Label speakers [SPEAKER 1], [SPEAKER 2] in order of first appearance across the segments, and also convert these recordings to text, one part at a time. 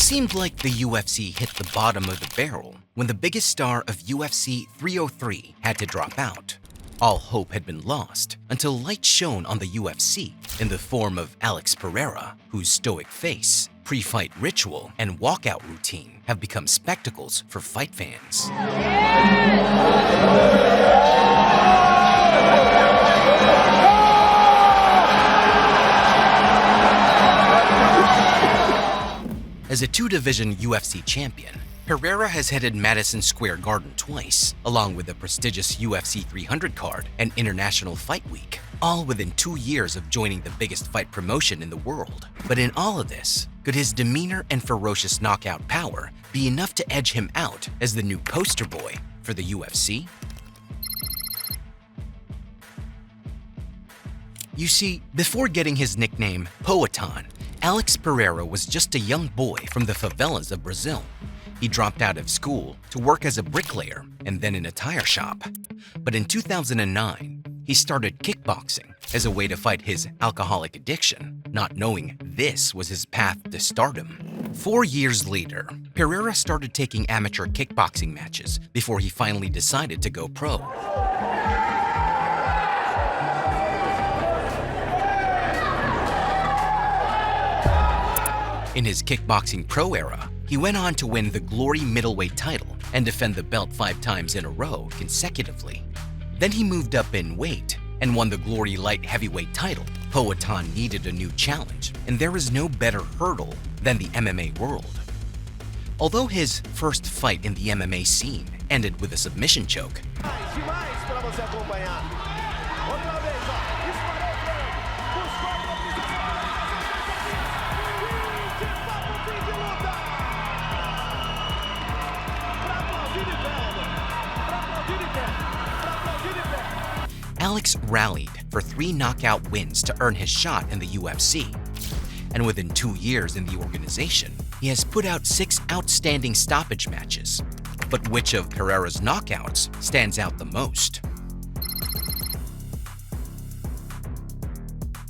[SPEAKER 1] seemed like the UFC hit the bottom of the barrel when the biggest star of UFC 303 had to drop out. All hope had been lost until light shone on the UFC in the form of Alex Pereira, whose stoic face, pre-fight ritual, and walkout routine have become spectacles for fight fans. As a two-division UFC champion, Pereira has headed Madison Square Garden twice, along with the prestigious UFC 300 card and International Fight Week, all within 2 years of joining the biggest fight promotion in the world. But in all of this, could his demeanor and ferocious knockout power be enough to edge him out as the new poster boy for the UFC? You see, before getting his nickname Poatan, Alex Pereira was just a young boy from the favelas of Brazil. He dropped out of school to work as a bricklayer and then in a tire shop. But in 2009, he started kickboxing as a way to fight his alcoholic addiction, not knowing this was his path to stardom. 4 years later, Pereira started taking amateur kickboxing matches before he finally decided to go pro. In his kickboxing pro era, he went on to win the Glory middleweight title and defend the belt 5 times in a row consecutively. Then he moved up in weight and won the Glory light heavyweight title. Poatan needed a new challenge, and there is no better hurdle than the MMA world. Although his first fight in the MMA scene ended with a submission choke, Alex rallied for 3 knockout wins to earn his shot in the UFC. And within 2 years in the organization, he has put out 6 outstanding stoppage matches. But which of Pereira's knockouts stands out the most?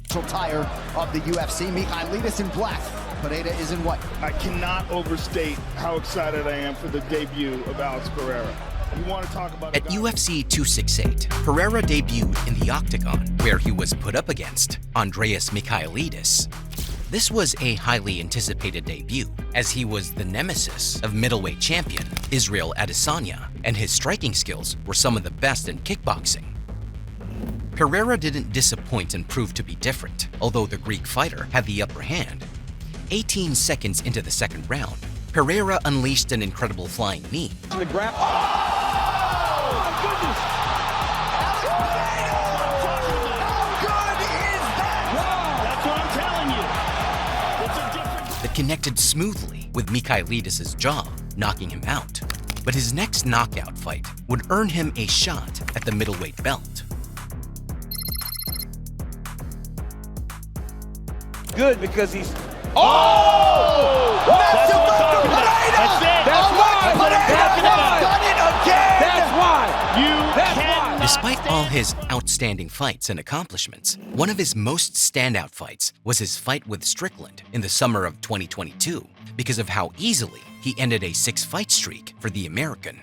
[SPEAKER 2] Tire of the UFC, Michailidis in black. Pereira is in white.
[SPEAKER 3] I cannot overstate how excited I am for the debut of Alex Pereira. You want to talk about
[SPEAKER 1] At UFC 268, Pereira debuted in the octagon, where he was put up against Andreas Michailidis. This was a highly anticipated debut, as he was the nemesis of middleweight champion Israel Adesanya, and his striking skills were some of the best in kickboxing. Pereira didn't disappoint and proved to be different, although the Greek fighter had the upper hand. 18 seconds into the second round, Pereira unleashed an incredible flying knee.
[SPEAKER 4] The grab.
[SPEAKER 1] That connected smoothly with Michailidis' jaw, knocking him out. But his next knockout fight would earn him a shot at the middleweight belt.
[SPEAKER 4] Good because he's. Oh!
[SPEAKER 3] That's what I'm talking about. That's it.
[SPEAKER 4] That's why.
[SPEAKER 3] That's what I'm talking about.
[SPEAKER 2] Done it again.
[SPEAKER 4] That's why.
[SPEAKER 3] You cannot
[SPEAKER 1] Despite all his outstanding fights and accomplishments, one of his most standout fights was his fight with Strickland in the summer of 2022 because of how easily he ended a 6-fight streak for the American.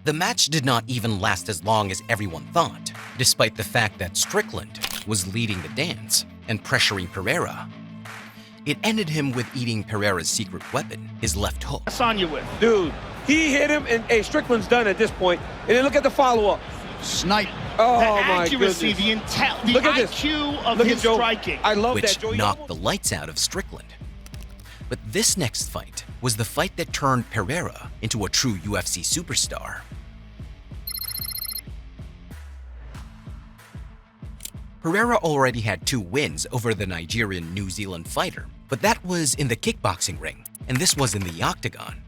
[SPEAKER 1] The match did not even last as long as everyone thought, despite the fact that Strickland was leading the dance and pressuring Pereira. It ended him with eating Pereira's secret weapon, his left hook.
[SPEAKER 3] Sonya with.
[SPEAKER 4] Dude, he hit him, and Strickland's done at this point. And then look at the follow-up.
[SPEAKER 2] Snipe.
[SPEAKER 4] Oh,
[SPEAKER 3] The
[SPEAKER 4] my
[SPEAKER 3] accuracy,
[SPEAKER 4] goodness.
[SPEAKER 3] the
[SPEAKER 4] Look at
[SPEAKER 3] IQ
[SPEAKER 4] this.
[SPEAKER 3] of
[SPEAKER 4] Look
[SPEAKER 3] his
[SPEAKER 4] at Joe.
[SPEAKER 3] striking.
[SPEAKER 4] I love that,
[SPEAKER 1] which
[SPEAKER 4] Joe.
[SPEAKER 1] knocked the lights out of Strickland. But this next fight was the fight that turned Pereira into a true UFC superstar. Pereira already had 2 wins over the Nigerian New Zealand fighter, but that was in the kickboxing ring, and this was in the octagon.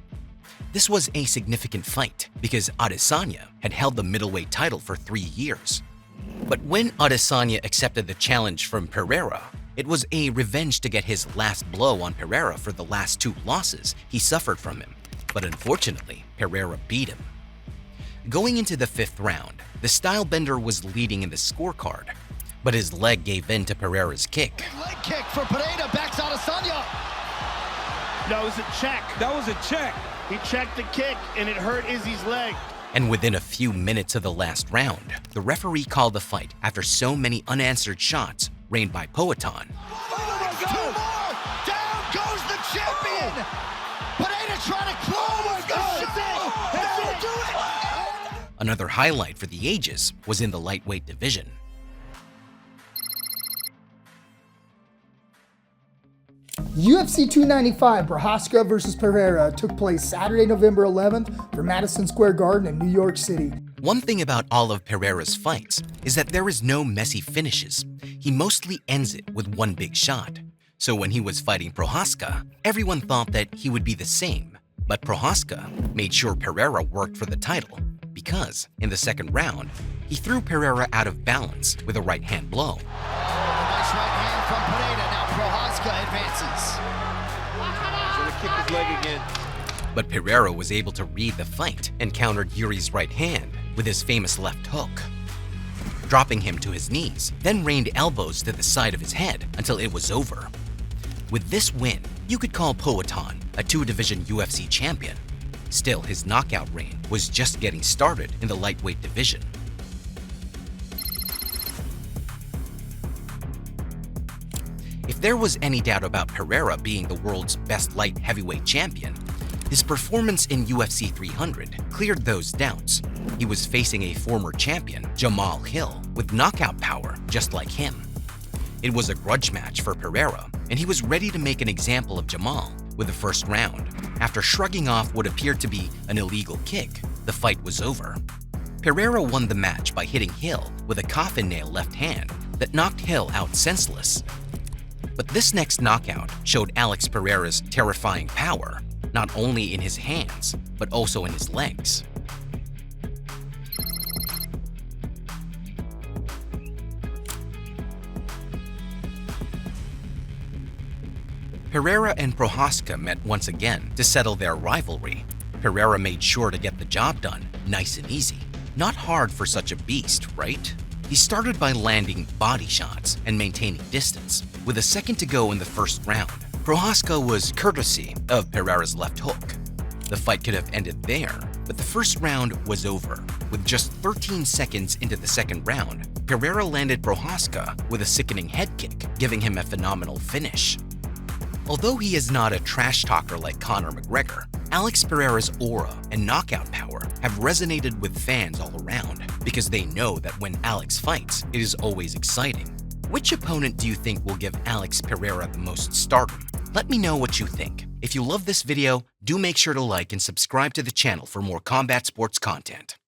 [SPEAKER 1] This was a significant fight because Adesanya had held the middleweight title for 3 years. But when Adesanya accepted the challenge from Pereira, it was a revenge to get his last blow on Pereira for the last 2 losses he suffered from him. But unfortunately, Pereira beat him. Going into the 5th round, the stylebender was leading in the scorecard, but his leg gave in to Pereira's kick.
[SPEAKER 2] Leg kick for Pereira, backs Adesanya.
[SPEAKER 3] No, it was a check.
[SPEAKER 4] That was a check.
[SPEAKER 3] He checked the kick, and it hurt Izzy's leg.
[SPEAKER 1] And within a few minutes of the last round, the referee called the fight after so many unanswered shots rained by Poatan.
[SPEAKER 2] Two more! Down goes the champion! Pineda trying to close the show! That'll do it!
[SPEAKER 1] Another highlight for the ages was in the lightweight division.
[SPEAKER 5] UFC 295 Prochazka vs. Pereira took place Saturday, November 11th from Madison Square Garden in New York City.
[SPEAKER 1] One thing about all of Pereira's fights is that there is no messy finishes. He mostly ends it with one big shot. So when he was fighting Prochazka, everyone thought that he would be the same. But Prochazka made sure Pereira worked for the title because, in the second round, he threw Pereira out of balance with a right-hand blow.
[SPEAKER 2] Nice right hand from Pineda. Now Prochazka advances.
[SPEAKER 4] Should have kicked his leg again.
[SPEAKER 1] But Pereira was able to read the fight and countered Yuri's right hand with his famous left hook, dropping him to his knees, then rained elbows to the side of his head until it was over. With this win, you could call Poatan a two-division UFC champion. Still, his knockout reign was just getting started in the lightweight division. If there was any doubt about Pereira being the world's best light heavyweight champion, his performance in UFC 300 cleared those doubts. He was facing a former champion, Jamal Hill, with knockout power just like him. It was a grudge match for Pereira, and he was ready to make an example of Jamal with the first round. After shrugging off what appeared to be an illegal kick, the fight was over. Pereira won the match by hitting Hill with a coffin nail left hand that knocked Hill out senseless. But this next knockout showed Alex Pereira's terrifying power, not only in his hands, but also in his legs. Pereira and Prochazka met once again to settle their rivalry. Pereira made sure to get the job done, nice and easy. Not hard for such a beast, right? He started by landing body shots and maintaining distance. With a second to go in the first round, Prochazka was courtesy of Pereira's left hook. The fight could have ended there, but the first round was over. With just 13 seconds into the second round, Pereira landed Prochazka with a sickening head kick, giving him a phenomenal finish. Although he is not a trash talker like Conor McGregor, Alex Pereira's aura and knockout power have resonated with fans all around because they know that when Alex fights, it is always exciting. Which opponent do you think will give Alex Pereira the most stardom? Let me know what you think. If you love this video, do make sure to like and subscribe to the channel for more combat sports content.